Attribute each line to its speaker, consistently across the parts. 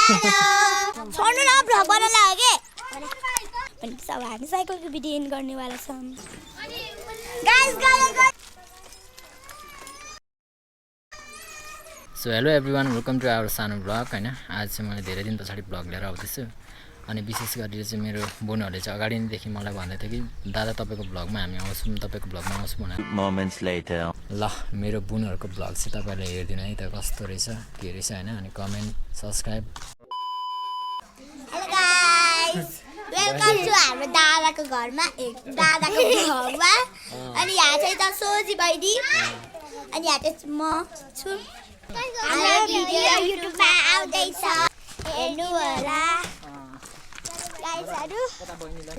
Speaker 1: छोड्नु न भ्लग बनाउन लाग्यो अनि सब हामी साइकलको भिडियो इन गर्नेवाला छौँ
Speaker 2: so hello everyone welcome to our सानो ब्लग हैन आज चाहिँ मैले धेरै दिन पछाडि ब्लग लिएर आउँदैछु अनि विशेष गरेर चाहिँ मेरो बोनहरूले चाहिँ अगाडि नैदेखि मलाई भन्दै थियो कि दादा तपाईँको ब्लगमा हामी आउँछौँ तपाईँको ब्लगमा आउँछौँ भनेर
Speaker 3: moments later
Speaker 2: ल मेरो बोनहरूको ब्लग चाहिँ तपाईँले हेरिदिनु है त कस्तो रहेछ के रहेछ हैन अनि comment subscribe
Speaker 1: hello guys welcome to हाम्रो दादाको घरमा दादाको भ्लगमा अनि यहाँ चाहिँ त सोझी बहिनी अनि यहाँ चाहिँ म छु हाम्रो भिडियो युट्युबमा आउँदैछ हेर्नु होला गाइसहरु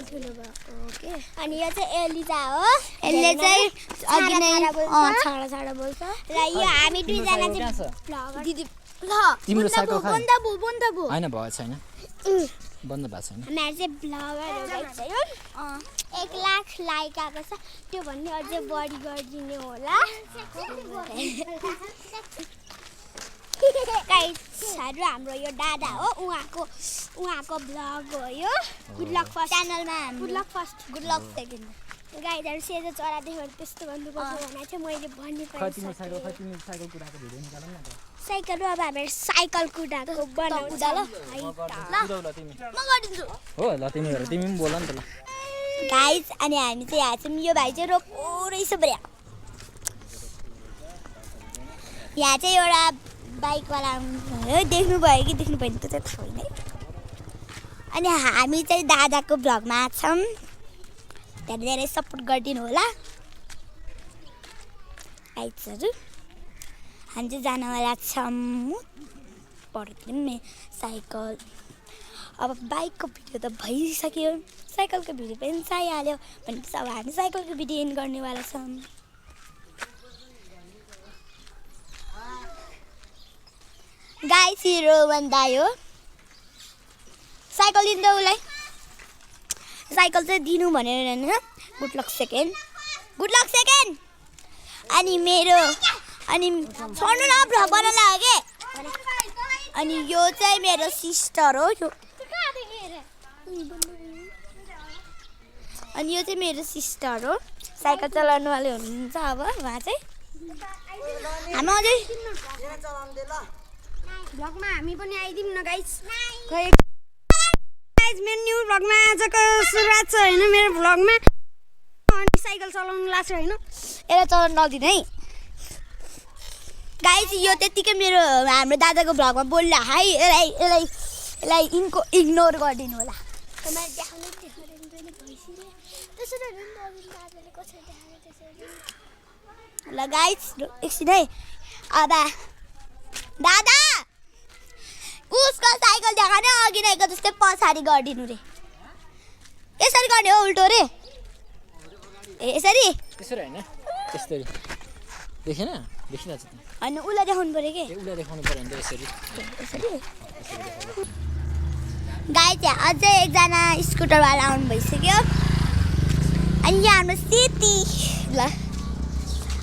Speaker 1: ठुलो भएको ओके अनि यो चाहिँ एलिजा हो यसले चाहिँ अघि नै छाडा छाडा बोल्छ र यो हामी दुई जना चाहिँ भ्लगर दिदी ल
Speaker 2: तिम्रो साइकल खा
Speaker 1: बन्द भयो
Speaker 2: हैन भयो छैन बन्द भएको छैन
Speaker 1: हामी चाहिँ भ्लगर हो गाइस यो 1 लाख लाइक आएको छ त्यो भन्ने अझै बढी गरिदिने होला गाइसहरु हाम्रो यो दादा हो उहाँको भ्लग हो यो गुड लक फर्स्ट च्यानलमा good luck first good luck second गाइसहरु सेतो चरा देखेर त्यस्तो गर्नुपर्छ भनेर चाहिँ मैले भन्नु पर्छ साइकल अब हामी साइकल कुदाको बनाउँछ ल म गरिदिन्छु
Speaker 2: हो ल तिमी पनि बोल नि त ल
Speaker 1: गाइस अनि हामी चाहिँ यहाँ चाहिँ यो भाइ चाहिँ रोको रहेछ बढिया यहाँ चाहिँ एउटा बाइकवाला आउनुभयो देख्नु भयो कि देख्नु भएन त्यो चाहिँ थाहा होइन अनि हामी चाहिँ दादाको भ्लगमा छौँ धेरै धेरै सपोर्ट गरिदिनु होला गाइसहरु हामी चाहिँ जानवाला छौँ पर्दैन साइकल अब बाइकको भिडियो त भइसक्यो साइकलको भिडियो पनि चाहिहाल्यो भनेपछि अब हामी साइकलको भिडियो इन गर्नेवाला छौँ गाइस हिरो भन्दा यो साइकल दिनु उसलाई साइकल चाहिँ दिनु भनेर हैन गुड लक सेकेन्ड अनि मेरो अनि छोड्नु न भ्लग बनाउन लाग्यो अनि यो चाहिँ मेरो सिस्टर हो यो अनि यो चाहिँ मेरो सिस्टर हो साइकल चलाउनुवाले हुनुहुन्छ अब उहाँ चाहिँ हामी अझै
Speaker 4: भ्लगमा हामी पनि आइदिउँ न गाइस गाइस मेरो न्यू भ्लगमा आजको सुरुवात छ हैन मेरो भ्लगमा अनि साइकल चलाउनु लाग्छ हैन
Speaker 1: यसलाई चलाउन नदिनु है गाइस यो त्यतिकै मेरो हाम्रो दादाको भ्लगमा बोल्ला है यसलाई इनको इग्नोर गरिदिनु होला ल गाइस एकछिन है अब दादा उसको साइकल देखाएन अघि नैको जस्तै पछाडि गरिदिनु रे यसरी गर्ने हो उल्टो रे ए यसरी
Speaker 2: त्यसरी हैन त्यसरी देखेन देखिरहेछ त
Speaker 1: हैन उलाई देखाउनु पर्यो के
Speaker 2: उलाई देखाउनु पर्यो नि त यसरी
Speaker 1: गाइस यहाँ अझै एकजना स्कुटरवाला आउनु भइसक्यो अनि यहाँ हाम्रो सिटी ल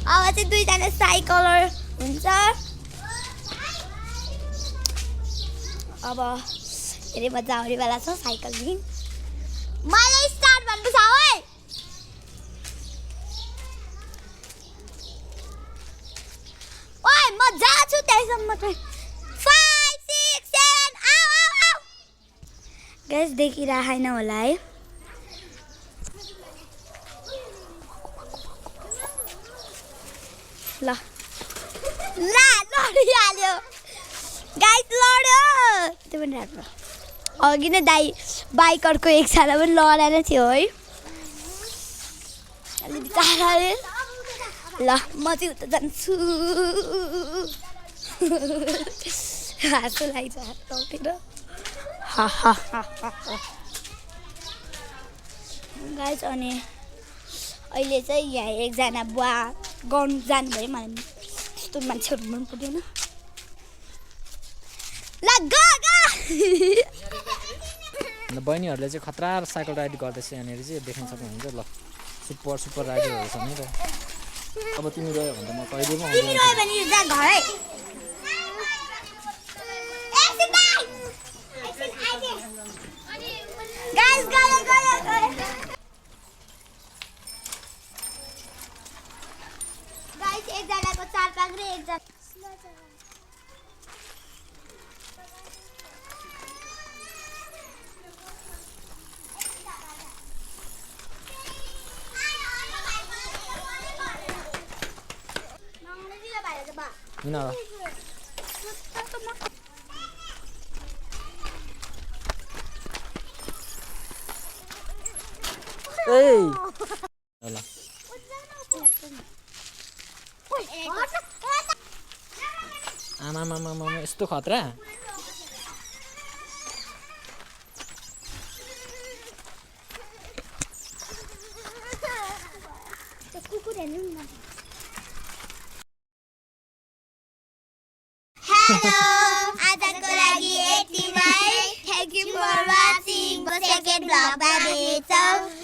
Speaker 1: अब चाहिँ दुईजना साइकलर हुन्छ अब धेरै मजा आउनेवाला छ साइकलिङ मलाई स्टार्ट भन्नु छ है ओइ म जाछु त्यसम्म चाहिँ 5 6 7 आउ गाइस देखिरहेन होला है ल लडिहाल्यो गाइस लड्यो त्यो पनि राम्रो अघि नै बाइकरको एकजना पनि लडेर थियो है अलि बिचाराले ल म चाहिँ उता जान्छु हाँसो लाग्छ हात टाउतिर गाइस अनि अहिले चाहिँ यहाँ एकजना बुवा गाउनु जानुभयो मलाई त्यस्तो मान्छेहरू मन पर्दैन ल गा
Speaker 2: बहिनीहरूले चाहिँ खतरा साइकल राइड गर्दैछ यहाँनिर चाहिँ देख्न सक्नुहुन्छ ल सुपर राइडरहरू छ नि त अब तिमी गयो भने त म कहिले पनि
Speaker 1: तिमी रह्यो भने जा घर है
Speaker 2: किन र ए ल आमा यस्तो खतरा
Speaker 1: Hello, आजको लागि यति नै. Thank you for watching. Second भ्लगमा भेट्छौँ.